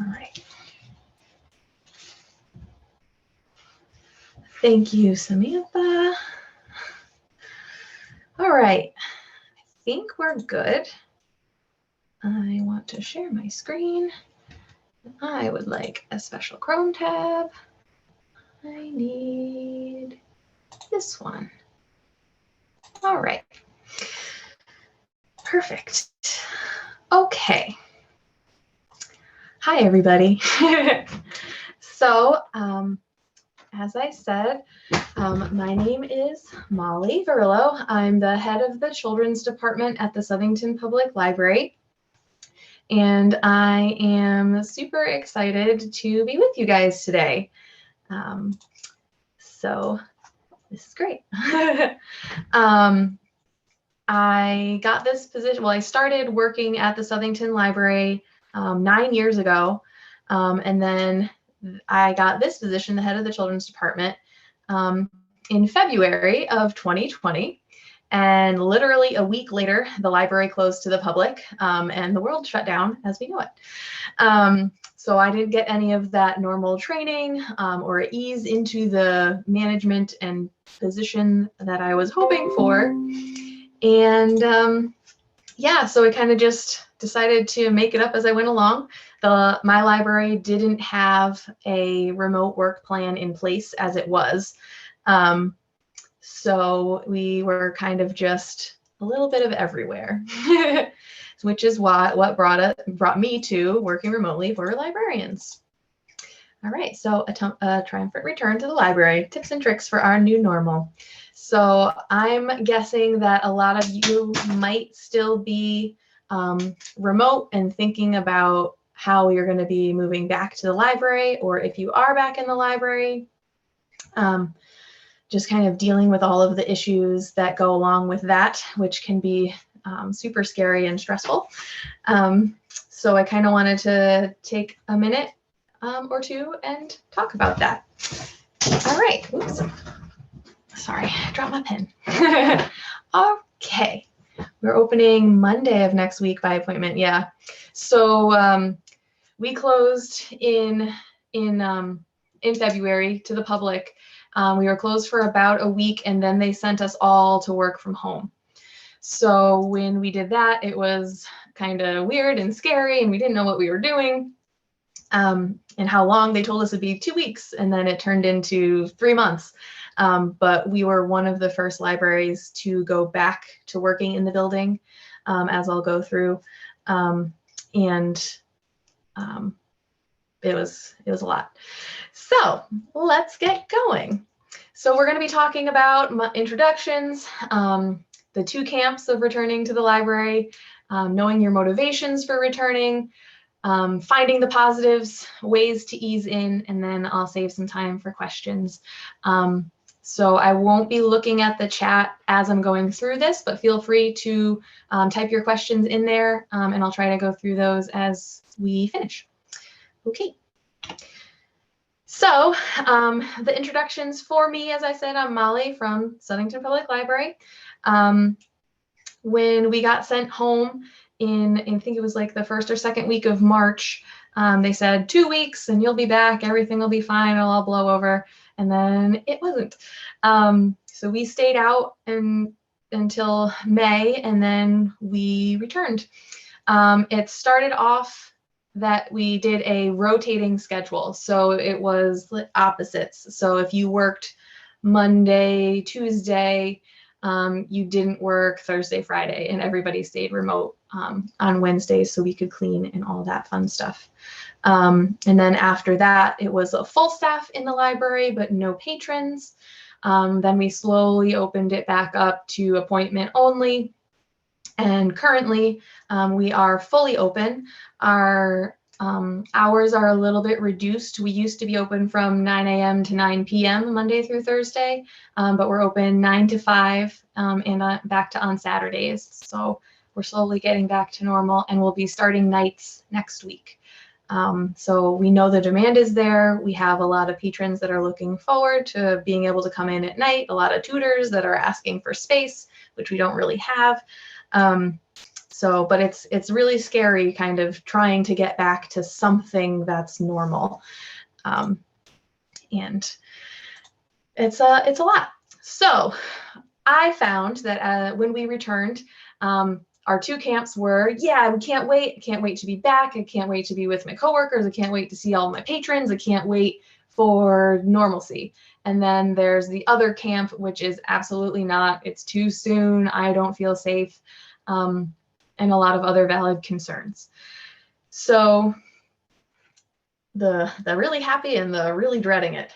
All right. Thank you, Samantha. All right, I think we're good. I want to share my screen. I would like a special Chrome tab. I need this one. All right. Perfect. Okay. Hi, everybody. So, as I said, my name is Molly Virello. I'm the head of the children's department at the Southington Public Library. And I am super excited to be with you guys today. So this is great. I got this position, well, I started working at the Southington Library 9 years ago. And then I got this position, the head of the children's department, in February of 2020. And literally a week later, the library closed to the public and the world shut down as we know it. So I didn't get any of that normal training or ease into the management and position that I was hoping for. And yeah, so I kind of just decided to make it up as I went along. My library didn't have a remote work plan in place as it was. So we were kind of just a little bit of everywhere, which is what brought me to working remotely for librarians. All right, so a triumphant return to the library, tips and tricks for our new normal. So I'm guessing that a lot of you might still be remote and thinking about how you're going to be moving back to the library, or if you are back in the library, just kind of dealing with all of the issues that go along with that, which can be super scary and stressful. So I kind of wanted to take a minute or two and talk about that. All right, oops. Sorry, I dropped my pen. Okay, we're opening Monday of next week by appointment. Yeah, so we closed in February to the public. We were closed for about a week, and then they sent us all to work from home. So when we did that, it was kind of weird and scary, and we didn't know what we were doing and how long. They told us it'd be 2 weeks, and then it turned into 3 months. But we were one of the first libraries to go back to working in the building, as I'll go through. It was a lot. So let's get going. So we're going to be talking about introductions, the 2 camps of returning to the library, knowing your motivations for returning, finding the positives, ways to ease in, and then I'll save some time for questions. So I won't be looking at the chat as I'm going through this, but feel free to type your questions in there, and I'll try to go through those as we finish. Okay. So the introductions for me, as I said, I'm Molly from Southington Public Library. When we got sent home in, I think it was like the 1st or 2nd week of March, they said 2 weeks and you'll be back, everything will be fine, it'll all blow over. And then it wasn't. So we stayed out until May, and then we returned. It started off that we did a rotating schedule. So it was opposites. So if you worked Monday, Tuesday, you didn't work Thursday, Friday, and everybody stayed remote on Wednesdays so we could clean and all that fun stuff. And then after that, it was a full staff in the library, but no patrons. Then we slowly opened it back up to appointment only. And currently, we are fully open. Our hours are a little bit reduced. We used to be open from 9 a.m. to 9 p.m. Monday through Thursday, but we're open 9 to 5 and back to on Saturdays. So we're slowly getting back to normal, and we'll be starting nights next week. So we know the demand is there. We have a lot of patrons that are looking forward to being able to come in at night, a lot of tutors that are asking for space, which we don't really have. So, but it's really scary kind of trying to get back to something that's normal. And it's a lot. So I found that when we returned, our two camps were, yeah, we can't wait. I can't wait to be back. I can't wait to be with my coworkers. I can't wait to see all my patrons. I can't wait for normalcy. And then there's the other camp, which is absolutely not. It's too soon. I don't feel safe. And a lot of other valid concerns. So the really happy and the really dreading it.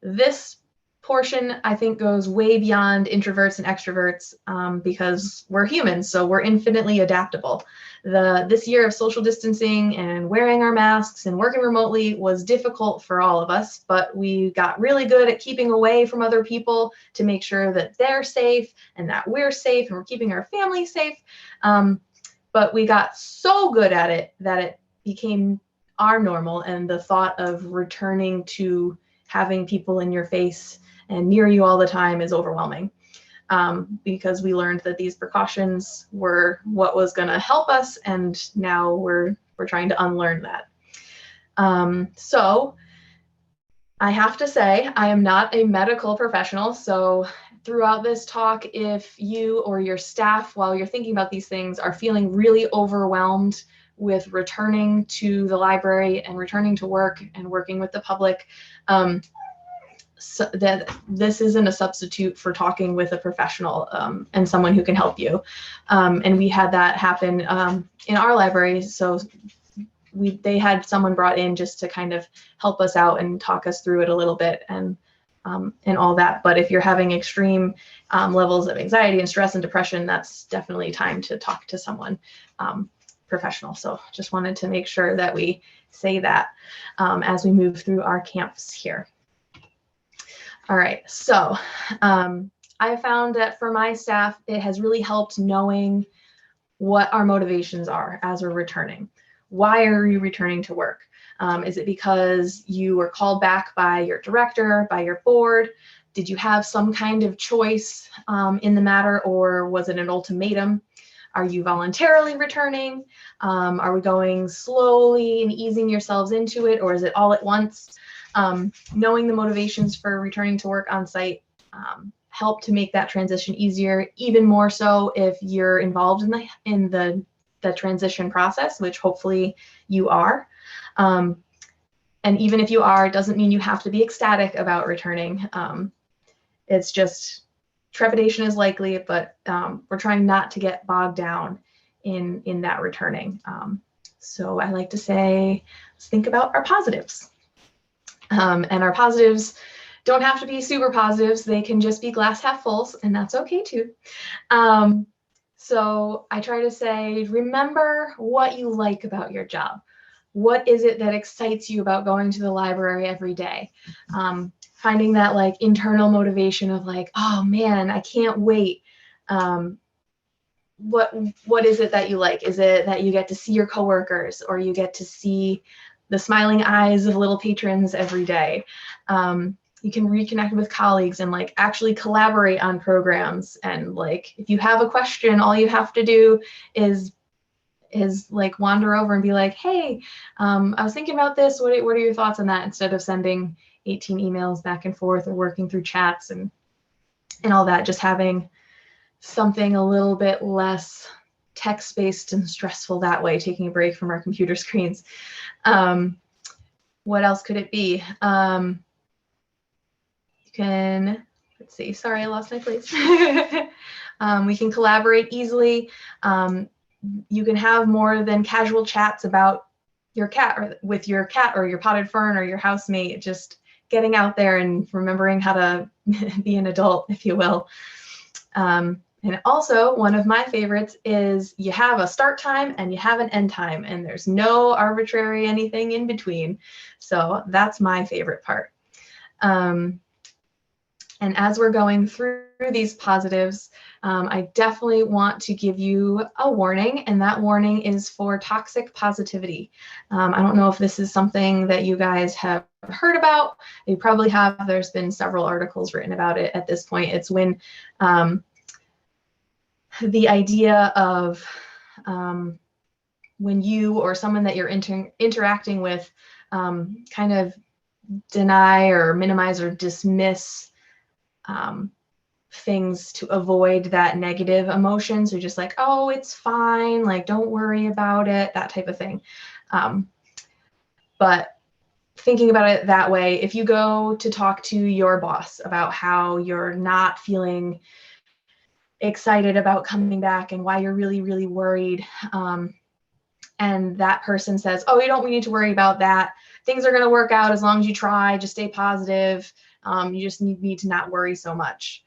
This portion, I think, goes way beyond introverts and extroverts because we're humans, so we're infinitely adaptable. This year of social distancing and wearing our masks and working remotely was difficult for all of us, but we got really good at keeping away from other people to make sure that they're safe and that we're safe and we're keeping our family safe. But we got so good at it that it became our normal, and the thought of returning to having people in your face and near you all the time is overwhelming, because we learned that these precautions were what was going to help us, and now we're trying to unlearn that. So I have to say, I am not a medical professional, so throughout this talk, if you or your staff, while you're thinking about these things, are feeling really overwhelmed with returning to the library and returning to work and working with the public, so that this isn't a substitute for talking with a professional and someone who can help you. And we had that happen in our library. So they had someone brought in just to kind of help us out and talk us through it a little bit and all that. But if you're having extreme levels of anxiety and stress and depression, that's definitely time to talk to someone professional. So just wanted to make sure that we say that as we move through our camps here. All right, so I found that for my staff, it has really helped knowing what our motivations are as we're returning. Why are you returning to work? Is it because you were called back by your director, by your board? Did you have some kind of choice in the matter, or was it an ultimatum? Are you voluntarily returning? Are we going slowly and easing yourselves into it, or is it all at once? Knowing the motivations for returning to work on site help to make that transition easier, even more so if you're involved in the transition process, which hopefully you are. And even if you are, it doesn't mean you have to be ecstatic about returning. It's just trepidation is likely, but we're trying not to get bogged down in that returning. So I like to say, let's think about our positives. And our positives don't have to be super positives. They can just be glass half fulls, and that's okay too. So I try to say, remember what you like about your job. What is it that excites you about going to the library every day? Finding that like internal motivation of like, oh man, I can't wait. What is it that you like? Is it that you get to see your coworkers, or you get to see the smiling eyes of little patrons every day? You can reconnect with colleagues and like actually collaborate on programs. And like, if you have a question, all you have to do is like wander over and be like, hey, I was thinking about this. What are your thoughts on that? Instead of sending 18 emails back and forth or working through chats and all that, just having something a little bit less text-based and stressful that way, taking a break from our computer screens. What else could it be? You can, let's see, sorry, I lost my place. We can collaborate easily. You can have more than casual chats about your cat, or with your cat or your potted fern or your housemate, just getting out there and remembering how to be an adult, if you will. And also, one of my favorites is you have a start time and you have an end time, and there's no arbitrary anything in between. So that's my favorite part. And as we're going through these positives, I definitely want to give you a warning, and that warning is for toxic positivity. I don't know if this is something that you guys have heard about. You probably have. There's been several articles written about it at this point. It's when the idea of when you or someone that you're interacting with kind of deny or minimize or dismiss things to avoid that negative emotion. So just like, oh, it's fine, like, don't worry about it, that type of thing. But thinking about it that way, if you go to talk to your boss about how you're not feeling excited about coming back and why you're really, really worried, and that person says, oh, you don't need to worry about that. Things are going to work out as long as you try. Just stay positive. You just need to not worry so much.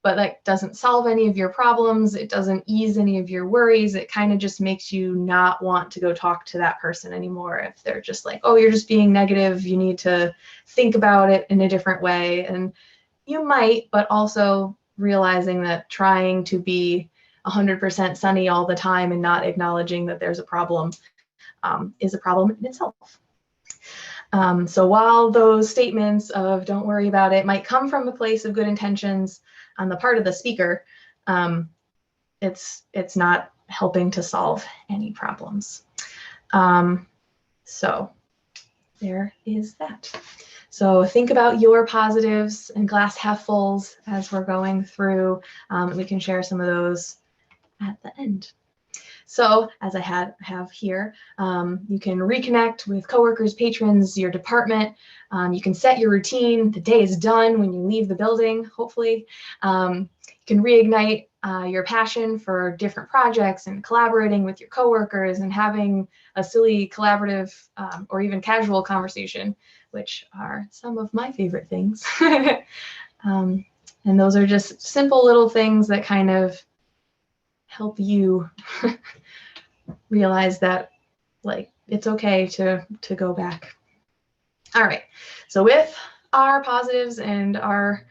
But that doesn't solve any of your problems. It doesn't ease any of your worries. It kind of just makes you not want to go talk to that person anymore if they're just like, oh, you're just being negative. You need to think about it in a different way. And you might, but also realizing that trying to be 100% sunny all the time and not acknowledging that there's a problem is a problem in itself. So while those statements of don't worry about it might come from a place of good intentions on the part of the speaker, it's not helping to solve any problems. So there is that. So think about your positives and glass half fulls as we're going through. We can share some of those at the end. So as I have here, you can reconnect with coworkers, patrons, your department. You can set your routine. The day is done when you leave the building, hopefully. You can reignite your passion for different projects and collaborating with your coworkers and having a silly collaborative or even casual conversation, which are some of my favorite things. And those are just simple little things that kind of help you realize that, like, it's okay to go back. All right, so with our positives and our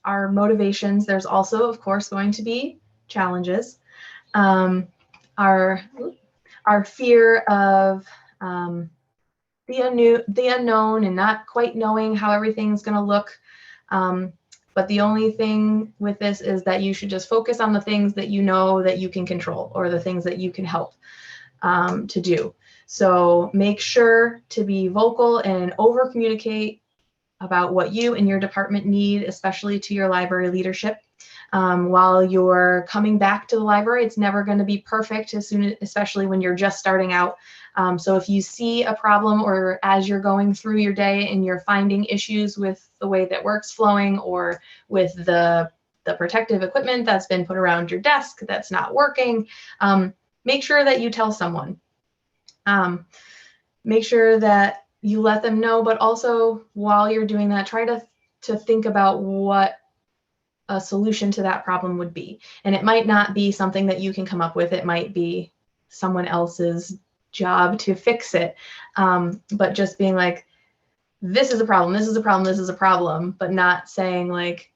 motivations, there's also, of course, going to be challenges. Our fear of the unknown and not quite knowing how everything's going to look. But the only thing with this is that you should just focus on the things that you know that you can control, or the things that you can help to do. So make sure to be vocal and over communicate about what you and your department need, especially to your library leadership. While you're coming back to the library, it's never going to be perfect, especially when you're just starting out. So if you see a problem, or as you're going through your day and you're finding issues with the way that work's flowing, or with the protective equipment that's been put around your desk that's not working, make sure that you tell someone. Make sure that you let them know, but also while you're doing that, try to think about what a solution to that problem would be. And it might not be something that you can come up with. It might be someone else's job to fix it. But just being like, this is a problem, this is a problem, this is a problem, but not saying, like,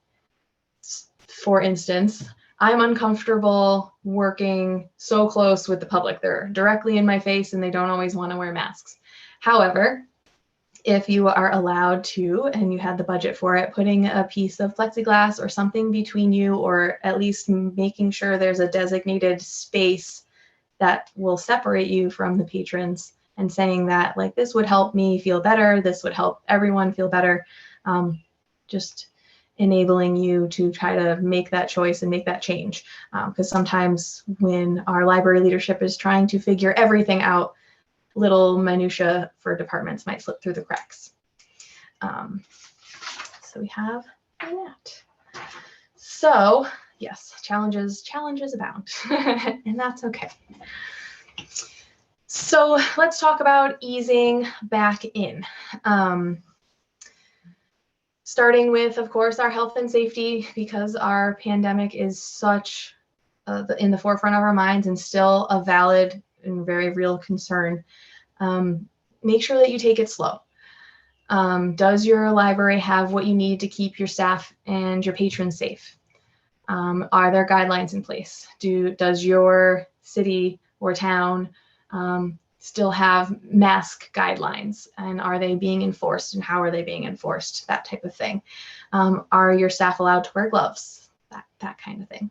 for instance, I'm uncomfortable working so close with the public. They're directly in my face and they don't always want to wear masks. However, if you are allowed to, and you had the budget for it, putting a piece of plexiglass or something between you, or at least making sure there's a designated space that will separate you from the patrons, and saying that, like, this would help me feel better, this would help everyone feel better, just enabling you to try to make that choice and make that change. Because sometimes when our library leadership is trying to figure everything out, little minutia for departments might slip through the cracks. So we have that. So yes, challenges abound, and that's okay. So let's talk about easing back in. Starting with, of course, our health and safety, because our pandemic is such in the forefront of our minds and still a valid and very real concern. Make sure that you take it slow. Does your library have what you need to keep your staff and your patrons safe? Are there guidelines in place? Does your city or town still have mask guidelines, and are they being enforced, and how are they being enforced? That type of thing. Are your staff allowed to wear gloves? That kind of thing.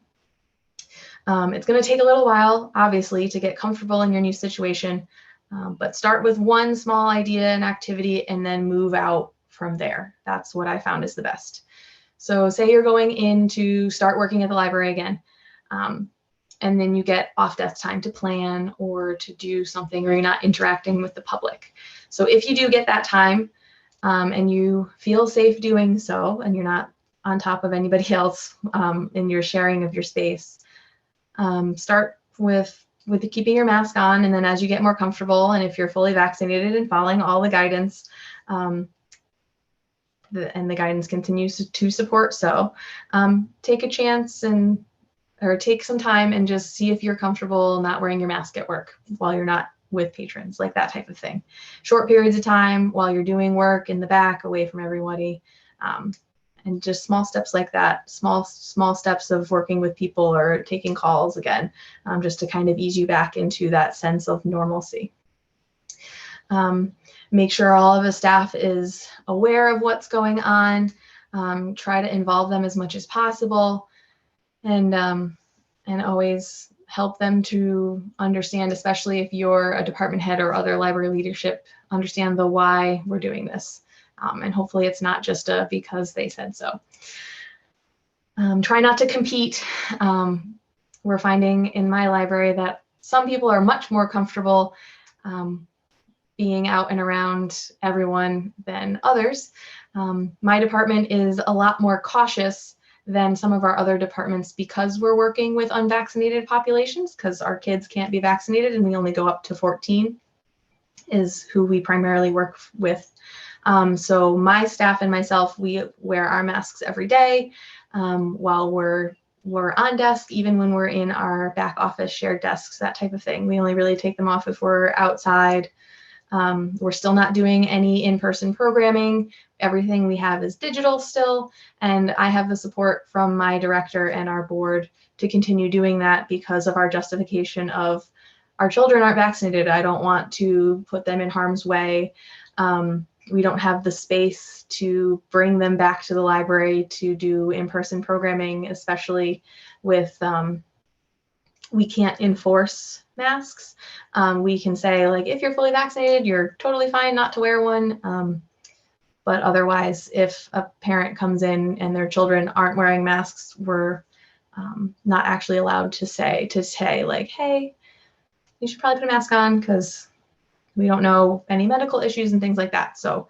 It's going to take a little while, obviously, to get comfortable in your new situation, but start with one small idea and activity and then move out from there. That's what I found is the best. So say you're going in to start working at the library again, and then you get off desk time to plan or to do something, or you're not interacting with the public. So if you do get that time and you feel safe doing so, and you're not on top of anybody else in your sharing of your space, start with keeping your mask on, and then as you get more comfortable, and if you're fully vaccinated and following all the guidance, and the guidance continues to support, so take a chance or take some time and just see if you're comfortable not wearing your mask at work while you're not with patrons, like that type of thing. Short periods of time while you're doing work in the back, away from everybody, and just small steps like that, small steps of working with people or taking calls again, just to kind of ease you back into that sense of normalcy. Make sure all of the staff is aware of what's going on. Try to involve them as much as possible, and always help them to understand, especially if you're a department head or other library leadership, understand the why we're doing this. And hopefully it's not just a because they said so. Try not to compete. We're finding in my library that some people are much more comfortable being out and around everyone than others. My department is a lot more cautious than some of our other departments because we're working with unvaccinated populations, because our kids can't be vaccinated and we only go up to 14 is who we primarily work with. So my staff and myself, we wear our masks every day while we're on desk, even when we're in our back office shared desks, that type of thing. We only really take them off if we're outside. We're still not doing any in-person programming. Everything we have is digital still, and I have the support from my director and our board to continue doing that because of our justification of our children aren't vaccinated. I don't want to put them in harm's way. We don't have the space to bring them back to the library to do in-person programming, especially with we can't enforce masks. We can say, like, if you're fully vaccinated, you're totally fine not to wear one. But otherwise, if a parent comes in and their children aren't wearing masks, we're not actually allowed to say like, hey, you should probably put a mask on, because we don't know any medical issues and things like that. So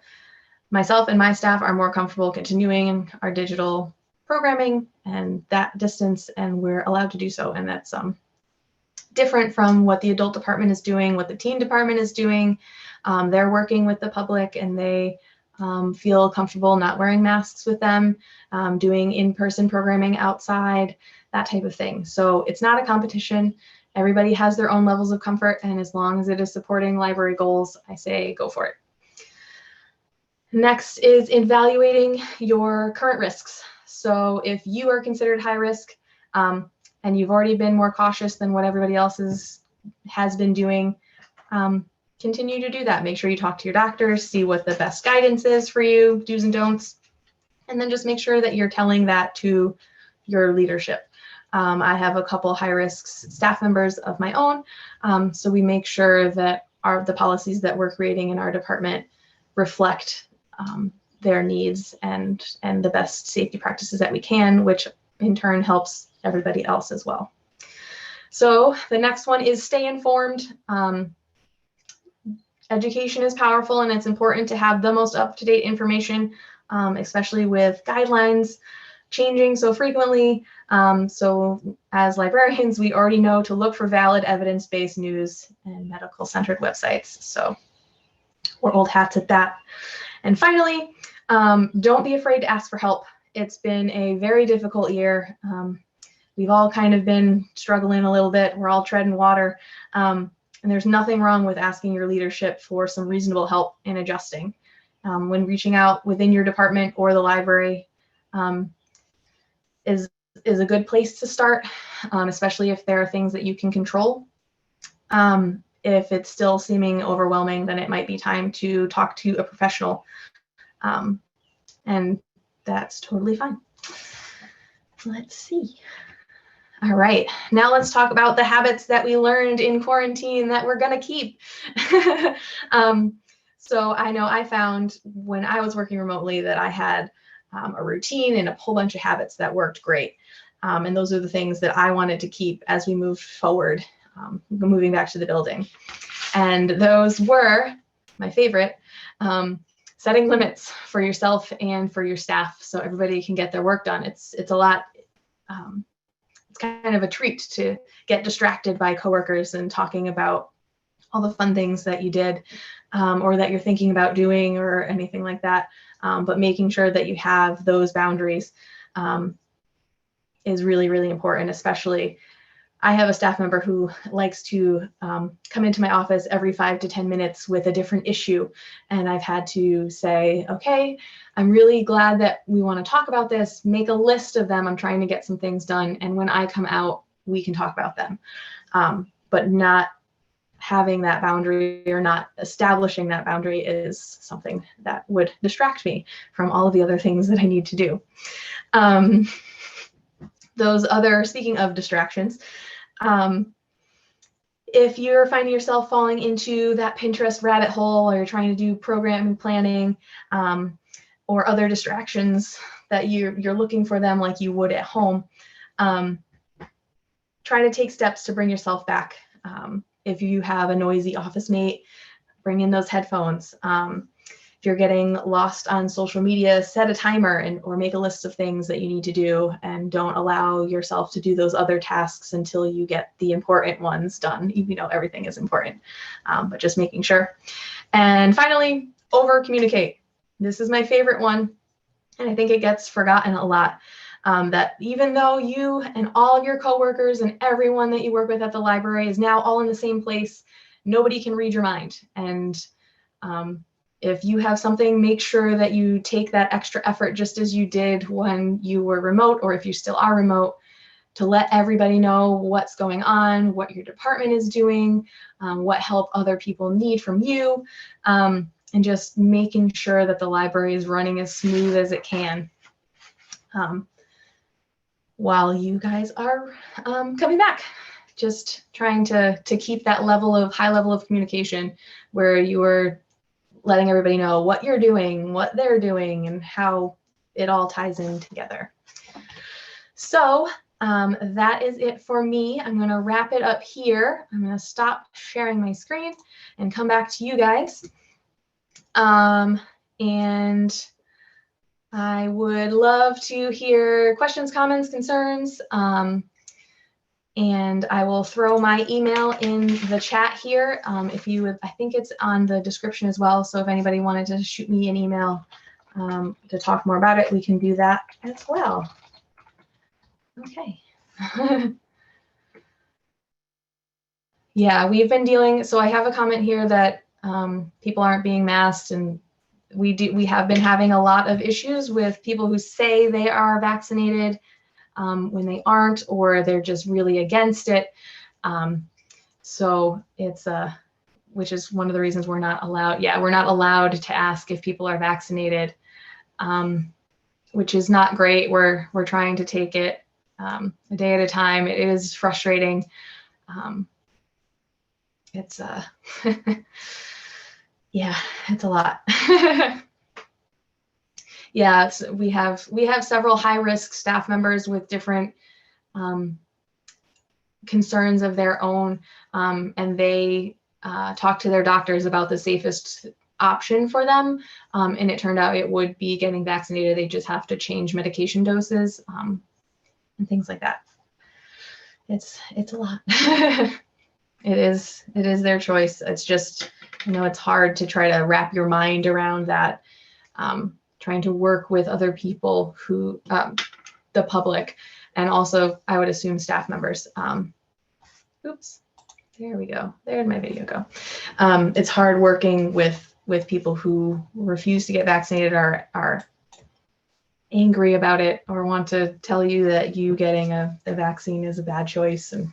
myself and my staff are more comfortable continuing our digital programming and that distance, and we're allowed to do so. And that's different from what the adult department is doing, what the teen department is doing. They're working with the public and they feel comfortable not wearing masks with them, doing in-person programming outside, that type of thing. So it's not a competition. Everybody has their own levels of comfort, and as long as it is supporting library goals, I say go for it. Next is evaluating your current risks. So if you are considered high risk and you've already been more cautious than what everybody else has been doing, continue to do that. Make sure you talk to your doctors, see what the best guidance is for you, do's and don'ts, and then just make sure that you're telling that to your leadership. I have a couple high-risk staff members of my own, so we make sure that the policies that we're creating in our department reflect their needs and the best safety practices that we can, which in turn helps everybody else as well. So the next one is stay informed. Education is powerful, and it's important to have the most up-to-date information, especially with guidelines changing so frequently. So as librarians, we already know to look for valid evidence-based news and medical-centered websites. So we're old hats at that. And finally, don't be afraid to ask for help. It's been a very difficult year. We've all kind of been struggling a little bit. We're all treading water. And there's nothing wrong with asking your leadership for some reasonable help in adjusting. When reaching out within your department or the library is a good place to start, especially if there are things that you can control. If it's still seeming overwhelming, then it might be time to talk to a professional, and that's totally fine. Let's see. All right, now let's talk about the habits that we learned in quarantine that we're gonna keep. So I know I found when I was working remotely that I had a routine and a whole bunch of habits that worked great. And those are the things that I wanted to keep as we moved forward, moving back to the building. And those were my favorite, setting limits for yourself and for your staff so everybody can get their work done. It's a lot. It's kind of a treat to get distracted by coworkers and talking about all the fun things that you did or that you're thinking about doing or anything like that. But making sure that you have those boundaries is really, really important, especially I have a staff member who likes to come into my office every 5 to 10 minutes with a different issue. And I've had to say, okay, I'm really glad that we want to talk about this. Make a list of them. I'm trying to get some things done. And when I come out, we can talk about them. But not having that boundary or not establishing that boundary is something that would distract me from all of the other things that I need to do. Speaking of distractions, if you're finding yourself falling into that Pinterest rabbit hole or you're trying to do program planning or other distractions that you're looking for them like you would at home, try to take steps to bring yourself back. If you have a noisy office mate, bring in those headphones. If you're getting lost on social media, set a timer or make a list of things that you need to do and don't allow yourself to do those other tasks until you get the important ones done. You know, everything is important, but just making sure. And finally, over communicate. This is my favorite one, and I think it gets forgotten a lot. That even though you and all of your coworkers and everyone that you work with at the library is now all in the same place, nobody can read your mind. And if you have something, make sure that you take that extra effort just as you did when you were remote, or if you still are remote, to let everybody know what's going on, what your department is doing, what help other people need from you, and just making sure that the library is running as smooth as it can while you guys are coming back. Just trying to keep that high level of communication where you are letting everybody know what you're doing, what they're doing, and how it all ties in together. So that is it for me. I'm going to wrap it up here. I'm going to stop sharing my screen and come back to you guys. And I would love to hear questions, comments, concerns. And I will throw my email in the chat here. If you would, I think it's on the description as well. So if anybody wanted to shoot me an email to talk more about it, we can do that as well. Okay. Yeah, we've been dealing, so I have a comment here that people aren't being masked, and we have been having a lot of issues with people who say they are vaccinated when they aren't, or they're just really against it. So it's which is one of the reasons we're not allowed. Yeah, we're not allowed to ask if people are vaccinated, which is not great. We're trying to take it a day at a time. It is frustrating. It's yeah, it's a lot. Yeah, we have several high-risk staff members with different concerns of their own, and they talk to their doctors about the safest option for them, and it turned out it would be getting vaccinated. They just have to change medication doses and things like that. It's a lot. It is their choice. It's just, it's hard to try to wrap your mind around that. Trying to work with other people who, the public, and also I would assume staff members. Oops, there we go. There'd my video go. It's hard working with people who refuse to get vaccinated, are angry about it, or want to tell you that you getting a vaccine is a bad choice. And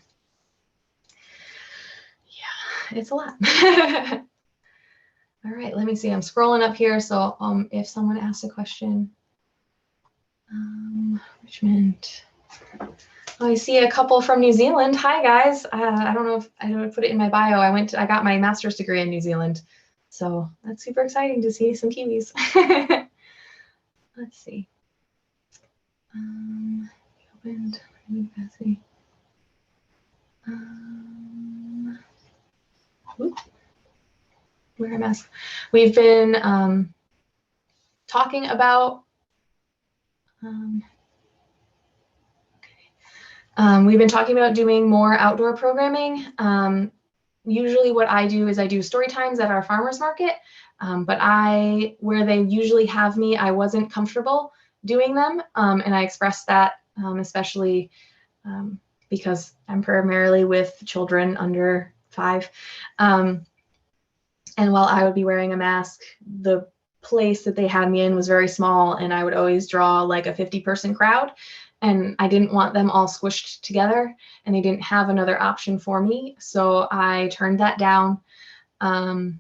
yeah, it's a lot. All right, let me see. I'm scrolling up here. So if someone asks a question, Richmond, I see a couple from New Zealand. Hi guys. I don't know if I don't put it in my bio. I got my master's degree in New Zealand. So that's super exciting to see some Kiwis. Let's see. Opened. Wear a mask. We've been talking about we've been talking about doing more outdoor programming. Usually what I do is I do story times at our farmers market, but where they usually have me, I wasn't comfortable doing them, and I expressed that especially because I'm primarily with children under 5. And while I would be wearing a mask, the place that they had me in was very small, and I would always draw like a 50-person crowd, and I didn't want them all squished together, and they didn't have another option for me. So I turned that down, and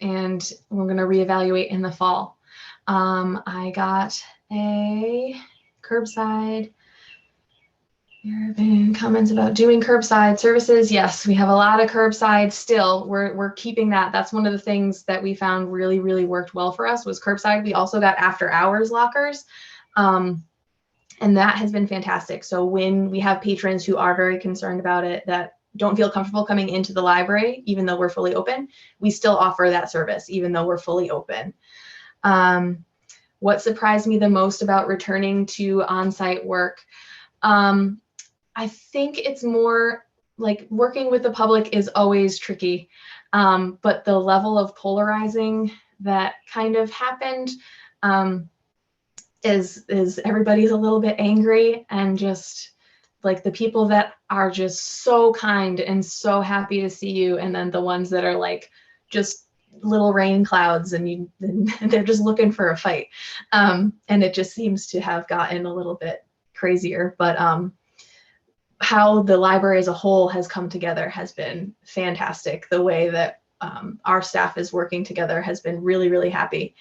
we're going to reevaluate in the fall. I got a curbside. There have been comments about doing curbside services. Yes, we have a lot of curbside still. We're keeping that. That's one of the things that we found really, really worked well for us was curbside. We also got after hours lockers. And that has been fantastic. So when we have patrons who are very concerned about it, that don't feel comfortable coming into the library, even though we're fully open, we still offer that service, even though we're fully open. What surprised me the most about returning to on-site work, I think it's more like working with the public is always tricky, but the level of polarizing that kind of happened is everybody's a little bit angry, and just like the people that are just so kind and so happy to see you, and then the ones that are like just little rain clouds and they're just looking for a fight, and it just seems to have gotten a little bit crazier. But how the library as a whole has come together has been fantastic. The way that our staff is working together has been really, really happy.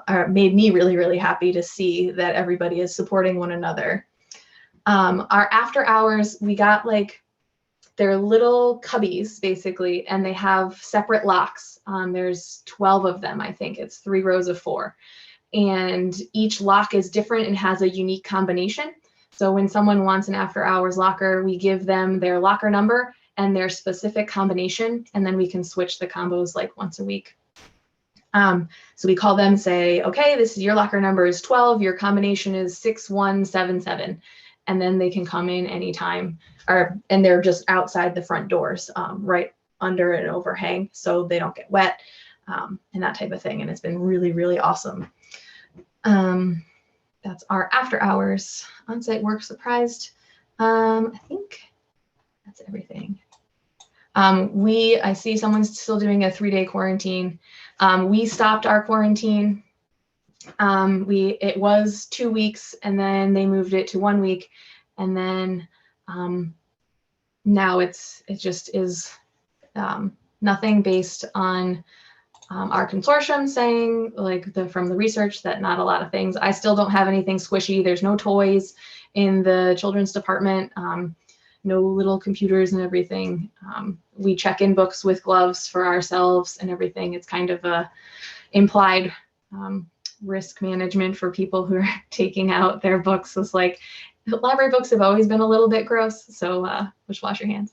Or made me really, really happy to see that everybody is supporting one another. Our after hours, we got like, they're little cubbies basically, and they have separate locks. There's 12 of them, I think. It's 3 rows of 4. And each lock is different and has a unique combination. So when someone wants an after hours locker, we give them their locker number and their specific combination, and then we can switch the combos like once a week. So we call them, say, okay, this is your locker number is 12, your combination is 6177, and then they can come in anytime, and they're just outside the front doors, right under an overhang, so they don't get wet, and that type of thing. And it's been really, really awesome. That's our after hours on-site work. Surprised. I think that's everything. I see someone's still doing a 3-day quarantine. We stopped our quarantine. It was 2 weeks, and then they moved it to 1 week, and then now it just is nothing based on our consortium saying, like from the research, that not a lot of things. I still don't have anything squishy. There's no toys in the children's department. No little computers and everything. We check in books with gloves for ourselves and everything. It's kind of a implied risk management for people who are taking out their books. It's like, library books have always been a little bit gross, so just wash your hands.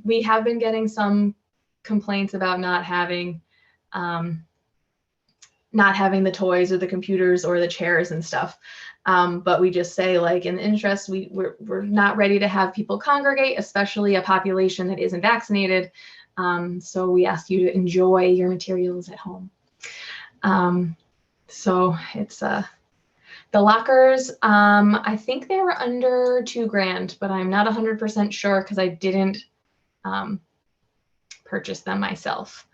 We have been getting some complaints about not having the toys or the computers or the chairs and stuff. But we just say, like, in the interest, we're not ready to have people congregate, especially a population that isn't vaccinated. So we ask you to enjoy your materials at home. So it's the lockers. I think they were under $2,000, but I'm not 100% sure because I didn't purchase them myself.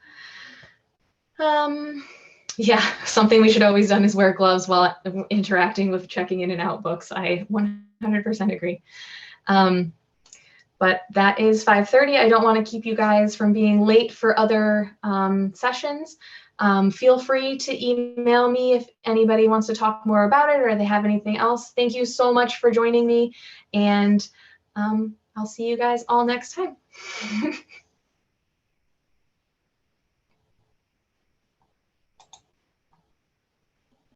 Yeah, something we should always done is wear gloves while interacting with checking in and out books. I 100% agree. But that is 5:30. I don't want to keep you guys from being late for other sessions. Feel free to email me if anybody wants to talk more about it or they have anything else. Thank you so much for joining me, and I'll see you guys all next time.